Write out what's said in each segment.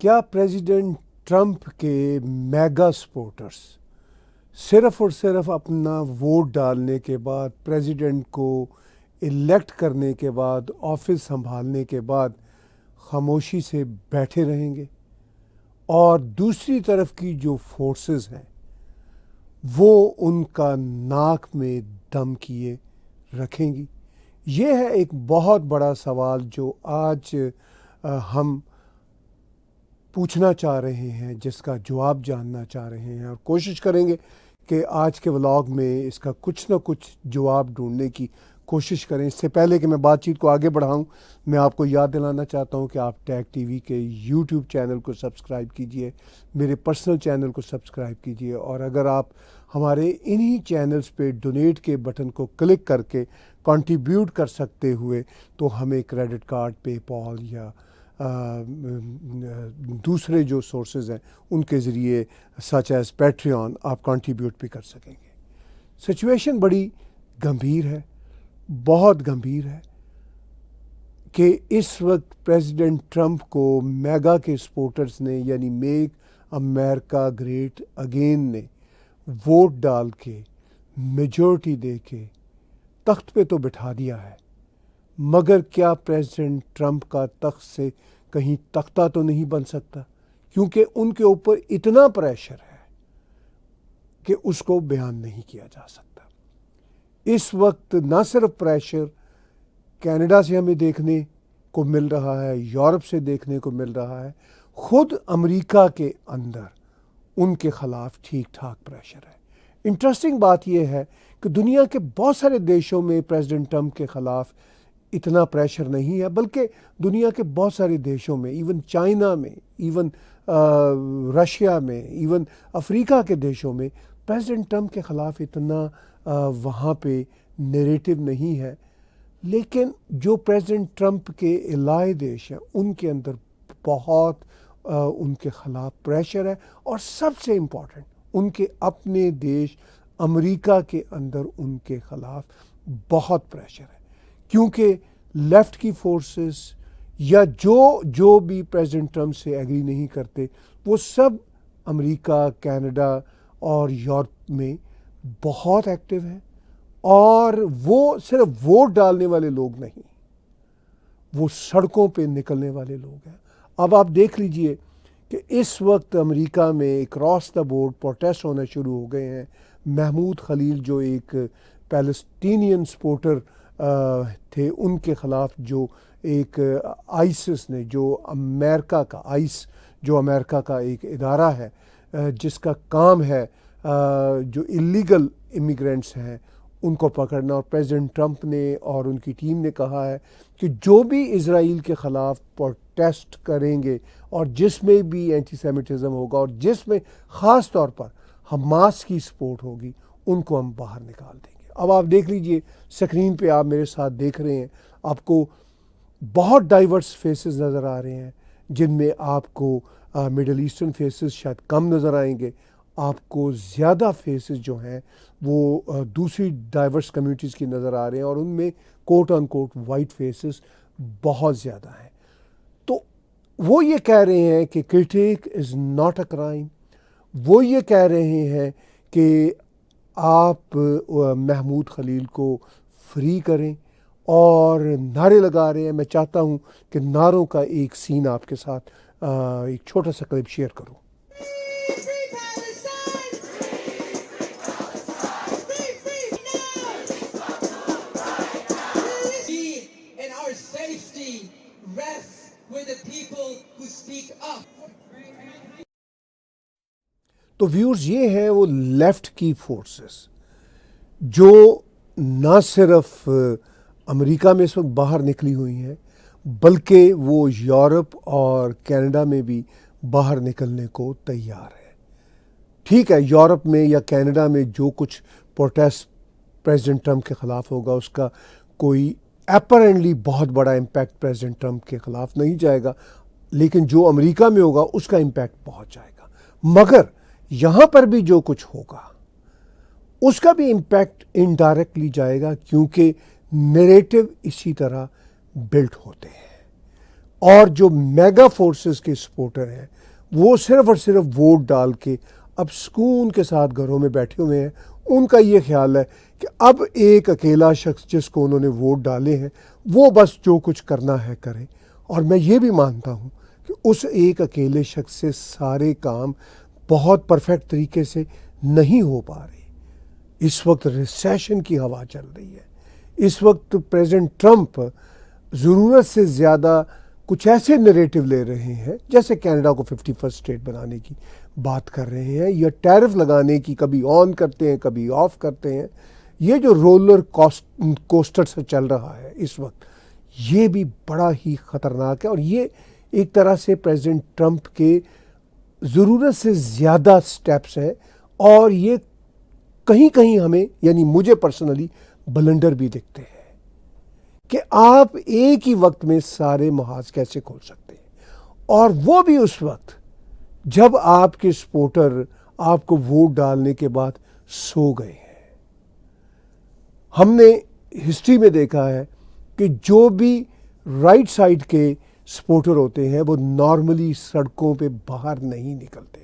کیا president Trump کے mega supporters صرف اور صرف اپنا ووٹ ڈالنے کے بعد، پریزیڈنٹ کو الیکٹ کرنے کے بعد، آفس سنبھالنے کے بعد خاموشی سے بیٹھے رہیں گے، اور دوسری طرف کی جو فورسز ہیں وہ ان کا ناک میں دم کیے رکھیں گی؟ یہ ہے ایک بہت بڑا سوال جو آج ہم پوچھنا چاہ رہے ہیں، جس کا جواب جاننا چاہ رہے ہیں، اور کوشش کریں گے کہ آج کے ولاگ میں اس کا کچھ نہ کچھ جواب ڈھونڈنے کی کوشش کریں۔ اس سے پہلے کہ میں بات چیت کو آگے بڑھاؤں، میں آپ کو یاد دلانا چاہتا ہوں کہ آپ ٹیک ٹی وی کے یوٹیوب چینل کو سبسکرائب کیجئے، میرے پرسنل چینل کو سبسکرائب کیجئے، اور اگر آپ ہمارے انہی چینلز پہ ڈونیٹ کے بٹن کو کلک کر کے کنٹریبیوٹ کر سکتے ہوئے تو ہمیں کریڈٹ کارڈ، پے پال یا دوسرے جو سورسز ہیں ان کے ذریعے سچ ایز پیٹریون آپ کنٹریبیوٹ بھی کر سکیں گے۔ سچویشن بڑی گمبھیر ہے، بہت گمبھیر ہے کہ اس وقت پریزیڈنٹ ٹرمپ کو میگا کے سپورٹرز نے، یعنی میک امریکہ گریٹ اگین نے ووٹ ڈال کے، میجورٹی دے کے تخت پہ تو بٹھا دیا ہے، مگر کیا پریزیڈنٹ ٹرمپ کا تخت سے کہیں تختہ تو نہیں بن سکتا؟ کیونکہ ان کے اوپر اتنا پریشر ہے کہ اس کو بیان نہیں کیا جا سکتا۔ اس وقت نہ صرف پریشر کینیڈا سے ہمیں دیکھنے کو مل رہا ہے، یورپ سے دیکھنے کو مل رہا ہے، خود امریکہ کے اندر ان کے خلاف ٹھیک ٹھاک پریشر ہے۔ انٹرسٹنگ بات یہ ہے کہ دنیا کے بہت سارے دیشوں میں پریزیڈنٹ ٹرمپ کے خلاف اتنا پریشر نہیں ہے، بلکہ دنیا کے بہت سارے دیشوں میں، ایون چائنا میں، ایون رشیا میں، ایون افریقہ کے دیشوں میں پریزیڈنٹ ٹرمپ کے خلاف اتنا وہاں پہ نیریٹو نہیں ہے، لیکن جو پریزیڈنٹ ٹرمپ کے الائے دیش ہیں ان کے اندر بہت ان کے خلاف پریشر ہے، اور سب سے امپورٹنٹ ان کے اپنے دیش امریکہ کے اندر ان کے خلاف بہت پریشر ہے، کیونکہ لیفٹ کی فورسز یا جو بھی پریزیڈنٹ ٹرمپ سے ایگری نہیں کرتے، وہ سب امریکہ، کینیڈا اور یورپ میں بہت ایکٹیو ہیں، اور وہ صرف ووٹ ڈالنے والے لوگ نہیں، وہ سڑکوں پہ نکلنے والے لوگ ہیں۔ اب آپ دیکھ لیجئے کہ اس وقت امریکہ میں اکراس دا بورڈ پروٹیسٹ ہونا شروع ہو گئے ہیں۔ محمود خلیل جو ایک پیلسٹینین سپورٹر تھے، ان کے خلاف جو ایک آئسس نے، جو امریکہ کا جو امریکہ کا ایک ادارہ ہے جس کا کام ہے جو الیگل امیگرینٹس ہیں ان کو پکڑنا، اور پریزیڈنٹ ٹرمپ نے اور ان کی ٹیم نے کہا ہے کہ جو بھی اسرائیل کے خلاف پروٹیسٹ کریں گے، اور جس میں بھی اینٹی سیمیٹزم ہوگا، اور جس میں خاص طور پر حماس کی سپورٹ ہوگی، ان کو ہم باہر نکال دیں گے۔ اب آپ دیکھ لیجئے سکرین پہ، آپ میرے ساتھ دیکھ رہے ہیں، آپ کو بہت ڈائیورس فیسز نظر آ رہے ہیں، جن میں آپ کو مڈل ایسٹرن فیسز شاید کم نظر آئیں گے، آپ کو زیادہ فیسز جو ہیں وہ دوسری ڈائیورس کمیونٹیز کی نظر آ رہے ہیں، اور ان میں کوٹ ان کوٹ وائٹ فیسز بہت زیادہ ہیں۔ تو وہ یہ کہہ رہے ہیں کہ critique is not a crime, وہ یہ کہہ رہے ہیں کہ آپ محمود خلیل کو فری کریں، اور نعرے لگا رہے ہیں۔ میں چاہتا ہوں کہ نعروں کا ایک سین آپ کے ساتھ ایک چھوٹا سا کلپ شیئر کروں۔ تو ویورز، یہ ہے وہ لیفٹ کی فورسز جو نہ صرف امریکہ میں اس وقت باہر نکلی ہوئی ہیں، بلکہ وہ یورپ اور کینیڈا میں بھی باہر نکلنے کو تیار ہے۔ ٹھیک ہے، یورپ میں یا کینیڈا میں جو کچھ پروٹیسٹ پریزیڈنٹ ٹرمپ کے خلاف ہوگا، اس کا کوئی اپیرنٹلی بہت بڑا امپیکٹ پریزیڈنٹ ٹرمپ کے خلاف نہیں جائے گا، لیکن جو امریکہ میں ہوگا اس کا امپیکٹ بہت جائے گا۔ مگر یہاں پر بھی جو کچھ ہوگا اس کا بھی امپیکٹ انڈائریکٹلی جائے گا، کیونکہ نیریٹو اسی طرح بلٹ ہوتے ہیں۔ اور جو میگا فورسز کے سپورٹر ہیں وہ صرف اور صرف ووٹ ڈال کے اب سکون کے ساتھ گھروں میں بیٹھے ہوئے ہیں. ان کا یہ خیال ہے کہ اب ایک اکیلا شخص جس کو انہوں نے ووٹ ڈالے ہیں وہ بس جو کچھ کرنا ہے کرے. اور میں یہ بھی مانتا ہوں کہ اس ایک اکیلے شخص سے سارے کام بہت پرفیکٹ طریقے سے نہیں ہو پا رہے. اس وقت ریسیشن کی ہوا چل رہی ہے. اس وقت پریزیڈنٹ ٹرمپ ضرورت سے زیادہ کچھ ایسے نریٹو لے رہے ہیں جیسے کینیڈا کو 51st اسٹیٹ بنانے کی بات کر رہے ہیں یا ٹیرف لگانے کی، کبھی آن کرتے ہیں کبھی آف کرتے ہیں. یہ جو رولر کوسٹر سے چل رہا ہے اس وقت، یہ بھی بڑا ہی خطرناک ہے. اور یہ ایک طرح سے پریزیڈنٹ ٹرمپ کے ضرورت سے زیادہ سٹیپس ہیں، اور یہ کہیں کہیں ہمیں یعنی مجھے پرسنلی بلنڈر بھی دکھتے ہیں کہ آپ ایک ہی وقت میں سارے محاذ کیسے کھول سکتے ہیں، اور وہ بھی اس وقت جب آپ کے سپورٹر آپ کو ووٹ ڈالنے کے بعد سو گئے ہیں. ہم نے ہسٹری میں دیکھا ہے کہ جو بھی رائٹ سائڈ کے سپورٹر ہوتے ہیں وہ نارملی سڑکوں پہ باہر نہیں نکلتے،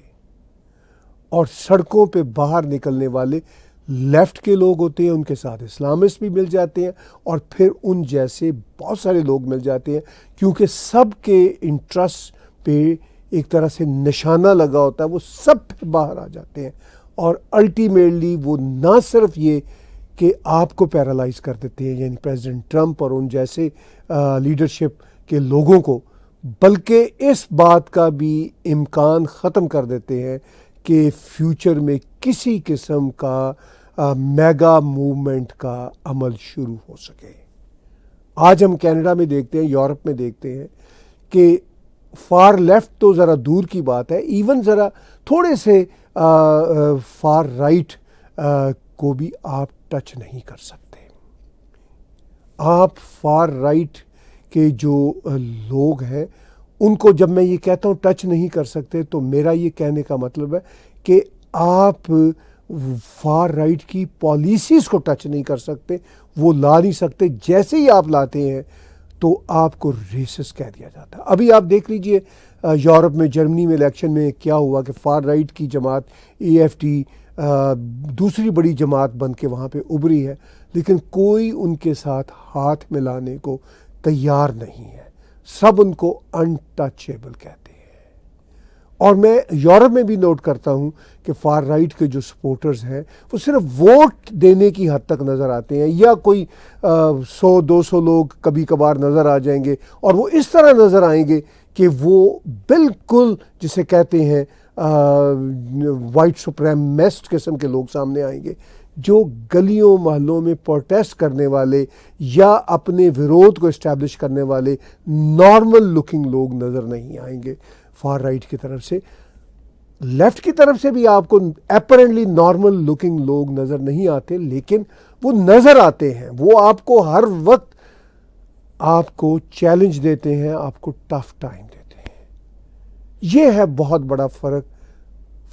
اور سڑکوں پہ باہر نکلنے والے لیفٹ کے لوگ ہوتے ہیں. ان کے ساتھ اسلامسٹ بھی مل جاتے ہیں اور پھر ان جیسے بہت سارے لوگ مل جاتے ہیں، کیونکہ سب کے انٹرسٹ پہ ایک طرح سے نشانہ لگا ہوتا ہے. وہ سب پھر باہر آ جاتے ہیں، اور الٹیمیٹلی وہ نہ صرف یہ کہ آپ کو پیرالائز کر دیتے ہیں یعنی پریزیڈنٹ ٹرمپ اور ان جیسے لیڈرشپ کے لوگوں کو، بلکہ اس بات کا بھی امکان ختم کر دیتے ہیں کہ فیوچر میں کسی قسم کا میگا موومنٹ کا عمل شروع ہو سکے. آج ہم کینیڈا میں دیکھتے ہیں، یورپ میں دیکھتے ہیں کہ فار لیفٹ تو ذرا دور کی بات ہے، ایون ذرا تھوڑے سے فار رائٹ کو بھی آپ ٹچ نہیں کر سکتے. آپ فار رائٹ کے جو لوگ ہیں ان کو جب میں یہ کہتا ہوں ٹچ نہیں کر سکتے، تو میرا یہ کہنے کا مطلب ہے کہ آپ فار رائٹ کی پالیسیز کو ٹچ نہیں کر سکتے، وہ لا نہیں سکتے. جیسے ہی آپ لاتے ہیں تو آپ کو ریسس کہہ دیا جاتا ہے. ابھی آپ دیکھ لیجئے یورپ میں، جرمنی میں الیکشن میں کیا ہوا کہ فار رائٹ کی جماعت AFD دوسری بڑی جماعت بن کے وہاں پہ ابھری ہے، لیکن کوئی ان کے ساتھ ہاتھ ملانے کو تیار نہیں ہے. سب ان کو انٹچیبل کہتے ہیں. اور میں یورپ میں بھی نوٹ کرتا ہوں کہ فار رائٹ کے جو سپورٹرز ہیں وہ صرف ووٹ دینے کی حد تک نظر آتے ہیں، یا کوئی 100-200 لوگ کبھی کبھار نظر آ جائیں گے، اور وہ اس طرح نظر آئیں گے کہ وہ بالکل جسے کہتے ہیں وائٹ سپریمیسٹ قسم کے لوگ سامنے آئیں گے، جو گلیوں محلوں میں پروٹیسٹ کرنے والے یا اپنے ویرودھ کو اسٹیبلش کرنے والے نارمل لکنگ لوگ نظر نہیں آئیں گے فار رائٹ کی طرف سے. لیفٹ کی طرف سے بھی آپ کو اپیرنٹلی نارمل لکنگ لوگ نظر نہیں آتے، لیکن وہ نظر آتے ہیں. وہ آپ کو ہر وقت آپ کو چیلنج دیتے ہیں، آپ کو ٹف ٹائم دیتے ہیں. یہ ہے بہت بڑا فرق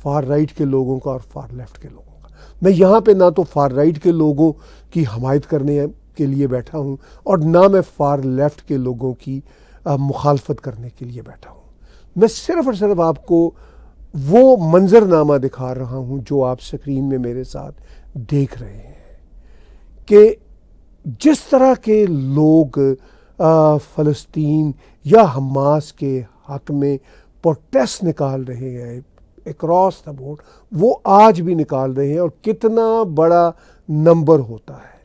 فار رائٹ کے لوگوں کا اور فار لیفٹ کے لوگوں کا. میں یہاں پہ نہ تو فار رائٹ کے لوگوں کی حمایت کرنے کے لیے بیٹھا ہوں، اور نہ میں فار لیفٹ کے لوگوں کی مخالفت کرنے کے لیے بیٹھا ہوں. میں صرف اور صرف آپ کو وہ منظرنامہ دکھا رہا ہوں جو آپ سکرین میں میرے ساتھ دیکھ رہے ہیں، کہ جس طرح کے لوگ فلسطین یا حماس کے حق میں پروٹیسٹ نکال رہے ہیں اکراس دا بورڈ، وہ آج بھی نکال رہے ہیں. اور کتنا بڑا نمبر ہوتا ہے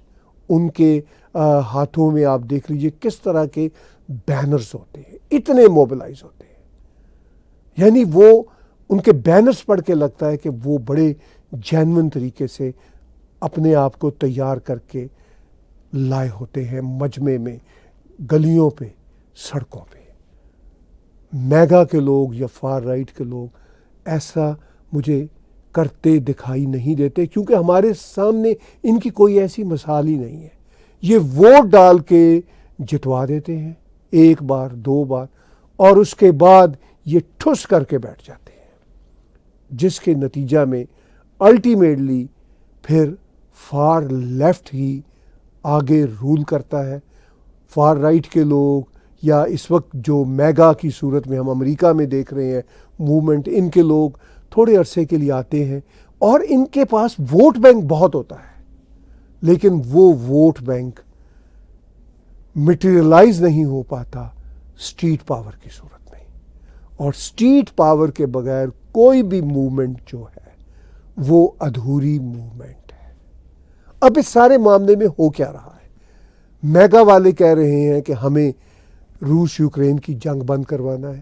ان کے ہاتھوں میں. آپ دیکھ لیجئے کس طرح کے بینرز ہوتے ہیں، اتنے موبلائز ہوتے ہیں. یعنی وہ ان کے بینرز پڑھ کے لگتا ہے کہ وہ بڑے جینون طریقے سے اپنے آپ کو تیار کر کے لائے ہوتے ہیں مجمع میں، گلیوں پہ، سڑکوں پہ. میگا کے لوگ یا فار رائٹ کے لوگ ایسا مجھے کرتے دکھائی نہیں دیتے، کیونکہ ہمارے سامنے ان کی کوئی ایسی مثال ہی نہیں ہے. یہ ووٹ ڈال کے جتوا دیتے ہیں ایک بار 2 بار، اور اس کے بعد یہ ٹھس کر کے بیٹھ جاتے ہیں، جس کے نتیجہ میں الٹیمیٹلی پھر فار لیفٹ ہی آگے رول کرتا ہے. فار رائٹ کے لوگ یا اس وقت جو میگا کی صورت میں ہم امریکہ میں دیکھ رہے ہیں موومنٹ، ان کے لوگ تھوڑے عرصے کے لیے آتے ہیں اور ان کے پاس ووٹ بینک بہت ہوتا ہے، لیکن وہ ووٹ بینک مٹیریلائز نہیں ہو پاتا اسٹریٹ پاور کی صورت میں، اور اسٹریٹ پاور کے بغیر کوئی بھی موومنٹ جو ہے وہ ادھوری موومنٹ ہے۔ اب اس سارے معاملے میں ہو کیا رہا ہے؟ میگا والے کہہ رہے ہیں کہ ہمیں روس یوکرین کی جنگ بند کروانا ہے۔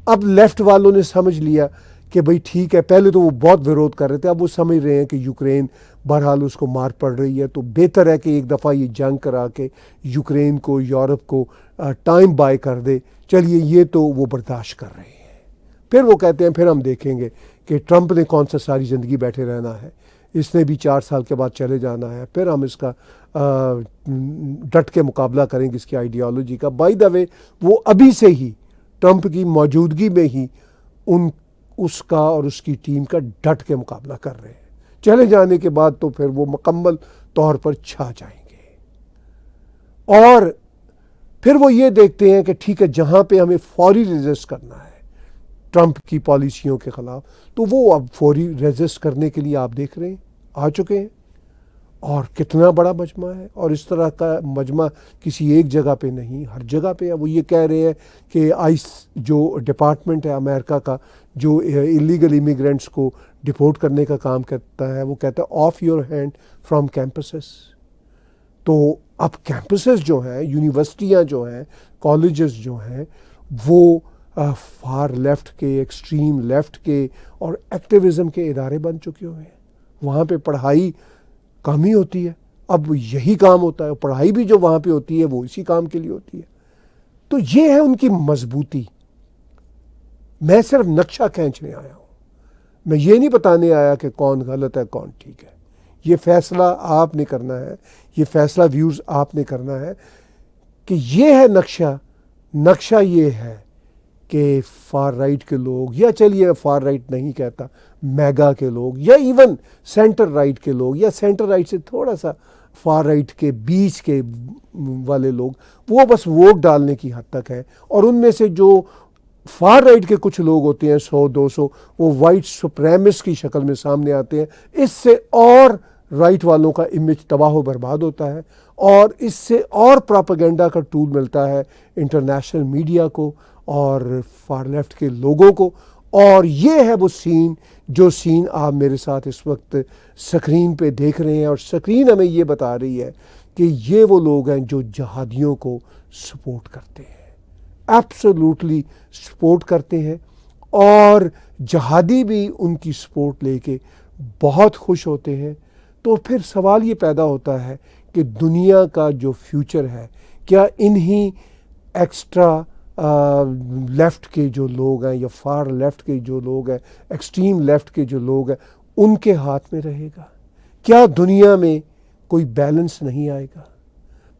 اب لیفٹ والوں نے سمجھ لیا کہ بھئی ٹھیک ہے، پہلے تو وہ بہت ویرودھ کر رہے تھے، اب وہ سمجھ رہے ہیں کہ یوکرین بہرحال اس کو مار پڑ رہی ہے، تو بہتر ہے کہ ایک دفعہ یہ جنگ کرا کے یوکرین کو، یورپ کو ٹائم بائی کر دے۔ چلیے یہ تو وہ برداشت کر رہے ہیں۔ پھر وہ کہتے ہیں پھر ہم دیکھیں گے کہ ٹرمپ نے کون سا ساری زندگی بیٹھے رہنا ہے، اس نے بھی 4 سال کے بعد چلے جانا ہے، پھر ہم اس کا ڈٹ کے مقابلہ کریں گے اس کی آئیڈیالوجی کا۔ بائی دا وے وہ ابھی سے ہی ٹرمپ کی موجودگی میں ہی اس کا اور اس کی ٹیم کا ڈٹ کے مقابلہ کر رہے ہیں۔ چلے جانے کے بعد تو پھر وہ مکمل طور پر چھا جائیں گے، اور پھر وہ یہ دیکھتے ہیں کہ ٹھیک ہے جہاں پہ ہمیں فوری ریزسٹ کرنا ہے ٹرمپ کی پالیسیوں کے خلاف، تو وہ اب فوری ریزسٹ کرنے کے لیے آپ دیکھ رہے ہیں آ چکے ہیں، اور کتنا بڑا مجمع ہے، اور اس طرح کا مجمع کسی ایک جگہ پہ نہیں، ہر جگہ پہ ہے۔ وہ یہ کہہ رہے ہیں کہ آئس جو ڈپارٹمنٹ ہے امریکہ کا، جو اللیگل امیگرینٹس کو ڈپورٹ کرنے کا کام کرتا ہے، وہ کہتا ہے of your hand from campuses. تو اب کیمپسز جو ہیں، یونیورسٹیاں جو ہیں، کالجز جو ہیں، وہ فار لیفٹ کے، ایکسٹریم لیفٹ کے اور ایکٹیویزم کے ادارے بن چکے ہوئے ہیں۔ وہاں پہ پڑھائی کم ہی ہوتی ہے، اب یہی کام ہوتا ہے، پڑھائی بھی جو وہاں پہ ہوتی ہے وہ اسی کام کے لیے ہوتی ہے۔ تو یہ ہے ان کی مضبوطی۔ میں صرف نقشہ کھینچنے آیا ہوں، میں یہ نہیں بتانے آیا کہ کون غلط ہے کون ٹھیک ہے۔ یہ فیصلہ آپ نے کرنا ہے، یہ فیصلہ ویورز آپ نے کرنا ہے کہ یہ ہے نقشہ یہ ہے کہ فار رائٹ کے لوگ، یا چلیے فار رائٹ نہیں کہتا، میگا کے لوگ، یا ایون سینٹر رائٹ کے لوگ، یا سینٹر رائٹ سے تھوڑا سا فار رائٹ کے بیچ کے والے لوگ، وہ بس ووٹ ڈالنے کی حد تک ہے۔ اور ان میں سے جو فار رائٹ کے کچھ لوگ ہوتے ہیں 100-200، وہ وائٹ سپریمس کی شکل میں سامنے آتے ہیں۔ اس سے اور رائٹ والوں کا امیج تباہ و برباد ہوتا ہے، اور اس سے اور پراپیگنڈا کا ٹول ملتا ہے انٹرنیشنل میڈیا کو اور فار لیفٹ کے لوگوں کو۔ اور یہ ہے وہ جو سین آپ میرے ساتھ اس وقت سکرین پہ دیکھ رہے ہیں، اور سکرین ہمیں یہ بتا رہی ہے کہ یہ وہ لوگ ہیں جو جہادیوں کو سپورٹ کرتے ہیں، ایبسولوٹلی سپورٹ کرتے ہیں، اور جہادی بھی ان کی سپورٹ لے کے بہت خوش ہوتے ہیں۔ تو پھر سوال یہ پیدا ہوتا ہے کہ دنیا کا جو فیوچر ہے، کیا انہی ایکسٹرا لیفٹ کے جو لوگ ہیں، یا فار لیفٹ کے جو لوگ ہیں، ایکسٹریم لیفٹ کے جو لوگ ہیں، ان کے ہاتھ میں رہے گا؟ کیا دنیا میں کوئی بیلنس نہیں آئے گا؟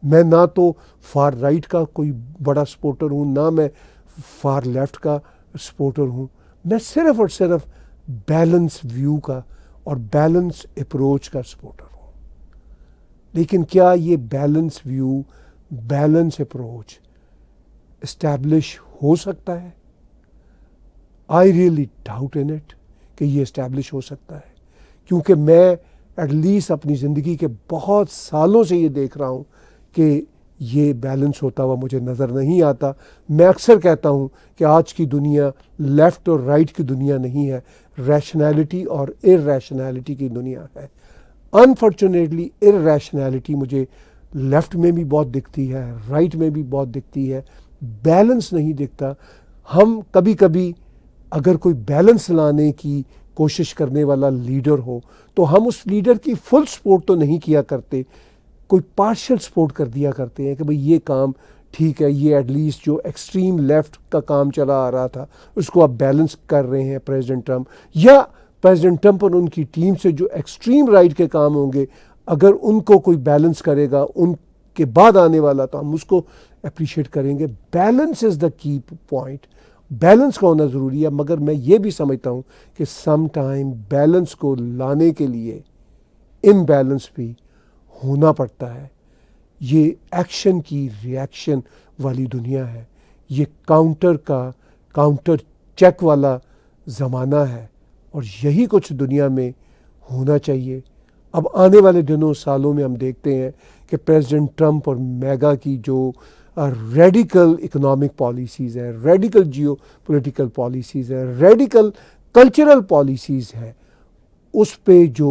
میں نہ تو فار رائٹ کا کوئی بڑا سپورٹر ہوں، نہ میں فار لیفٹ کا سپورٹر ہوں، میں صرف اور صرف بیلنس ویو کا اور بیلنس اپروچ کا سپورٹر ہوں۔ لیکن کیا یہ balance view, balance approach establish ہو سکتا ہے؟ I really doubt in it کہ یہ اسٹیبلش ہو سکتا ہے، کیونکہ میں ایٹ لیسٹ اپنی زندگی کے بہت سالوں سے یہ دیکھ رہا ہوں کہ یہ بیلنس ہوتا ہوا مجھے نظر نہیں آتا۔ میں اکثر کہتا ہوں کہ آج کی دنیا لیفٹ اور رائٹ کی دنیا نہیں ہے، ریشنالٹی اور ارریشنالٹی کی دنیا ہے۔ انفارچونیٹلی ارریشنالٹی مجھے لیفٹ میں بھی بہت دکھتی ہے، رائٹ میں بھی بہت دکھتی ہے، بیلنس نہیں دکھتا۔ ہم کبھی کبھی اگر کوئی بیلنس لانے کی کوشش کرنے والا لیڈر ہو تو ہم اس لیڈر کی فل سپورٹ تو نہیں کیا کرتے، کوئی پارشل سپورٹ کر دیا کرتے ہیں کہ بھئی یہ کام ٹھیک ہے، یہ ایٹ لیسٹ جو ایکسٹریم لیفٹ کا کام چلا آ رہا تھا اس کو آپ بیلنس کر رہے ہیں پریزیڈنٹ ٹرمپ، یا پریزیڈنٹ ٹرمپ اور ان کی ٹیم سے جو ایکسٹریم رائٹ کے کام ہوں گے اگر ان کو کوئی بیلنس کرے گا ان کے بعد آنے والا تو ہم اس کو اپریشیٹ کریں گے۔ بیلنس از دا کی پوائنٹ، بیلنس کا ہونا ضروری ہے، مگر میں یہ بھی سمجھتا ہوں کہ سم ٹائم بیلنس کو لانے کے لیے امبیلنس بھی ہونا پڑتا ہے۔ یہ ایکشن کی ریئیکشن والی دنیا ہے، یہ کاؤنٹر چیک والا زمانہ ہے، اور یہی کچھ دنیا میں ہونا چاہیے۔ اب آنے والے دنوں سالوں میں ہم دیکھتے ہیں کہ پریزیڈنٹ ٹرمپ اور میگا کی جو ریڈیکل اکنامک پالیسیز ہیں، ریڈیکل جیو پولیٹیکل پالیسیز ہیں، ریڈیکل کلچرل پالیسیز ہیں، اس پہ جو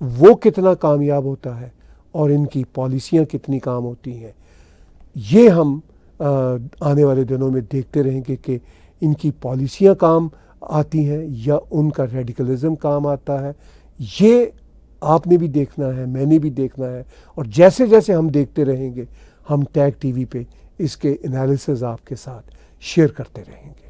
وہ کتنا کامیاب ہوتا ہے اور ان کی پالیسیاں کتنی کام ہوتی ہیں، یہ ہم آنے والے دنوں میں دیکھتے رہیں گے کہ ان کی پالیسیاں کام آتی ہیں یا ان کا ریڈیکلزم کام آتا ہے۔ یہ آپ نے بھی دیکھنا ہے، میں نے بھی دیکھنا ہے، اور جیسے جیسے ہم دیکھتے رہیں گے ہم ٹیگ ٹی وی پہ اس کے انالیسز آپ کے ساتھ شیئر کرتے رہیں گے۔